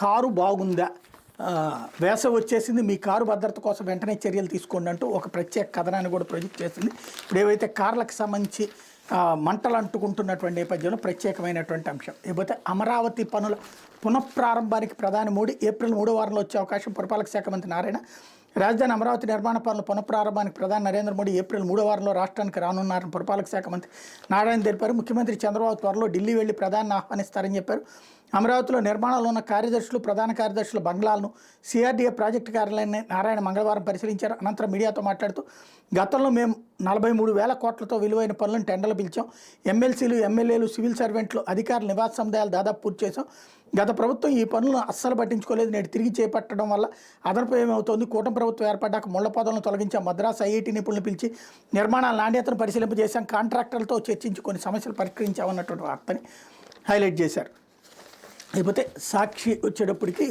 Car బాగుందా, వేసవి వచ్చేసింది, మీ కారు భద్రత కోసం వెంటనే చర్యలు తీసుకోండి అంటూ ఒక ప్రత్యేక కథనాన్ని కూడా ప్రొజెక్ట్ చేసింది. ఇప్పుడు ఏవైతే కార్లకు సంబంధించి మంటలు అంటుకుంటున్నటువంటి నేపథ్యంలో ప్రత్యేకమైనటువంటి అంశం. లేకపోతే అమరావతి పనుల పునఃప్రారంభానికి ప్రధాని మోడీ ఏప్రిల్ 3వ వారంలో వచ్చే అవకాశం. పురపాలక శాఖ మంత్రి నారాయణ రాజధాని అమరావతి నిర్మాణ పనుల పునఃప్రారంభానికి ప్రధాని నరేంద్ర మోడీ ఏప్రిల్ 3వ వారంలో రాష్ట్రానికి రానున్నారని పురపాలక శాఖ మంత్రి నారాయణ తెలిపారు. ముఖ్యమంత్రి చంద్రబాబు త్వరలో ఢిల్లీ వెళ్లి ప్రధాని ఆహ్వానిస్తారని చెప్పారు. అమరావతిలో నిర్మాణంలో ఉన్న కార్యదర్శులు, ప్రధాన కార్యదర్శుల బంగ్లాలను సిఆర్డీఏ ప్రాజెక్టు కార్యాలయాన్ని నారాయణ మంగళవారం పరిశీలించారు. అనంతరం మీడియాతో మాట్లాడుతూ, గతంలో మేము 43,000 కోట్లతో విలువైన పనులను టెండర్లు పిలిచాం. ఎమ్మెల్సీలు, ఎమ్మెల్యేలు, సివిల్ సర్వెంట్లు, అధికారుల నివాస సముదాయాలు దాదాపు పూర్తి చేశాం. గత ప్రభుత్వం ఈ పనులను అస్సలు పట్టించుకోలేదు. నేడు తిరిగి చేపట్టడం వల్ల అదనపు ఏమవుతోంది? కూటమి ప్రభుత్వం ఏర్పడ్డాక ముళ్ల పదవులను తొలగించాం. మద్రాసు ఐఐటీ నిపుణులను పిలిచి నిర్మాణాల నాణ్యతను పరిశీలింపజేశాం. కాంట్రాక్టర్లతో చర్చించి కొన్ని సమస్యలు పరిష్కరించామన్నటువంటి వార్తని హైలైట్ చేశారు. లేకపోతే సాక్షి వచ్చేటప్పటికి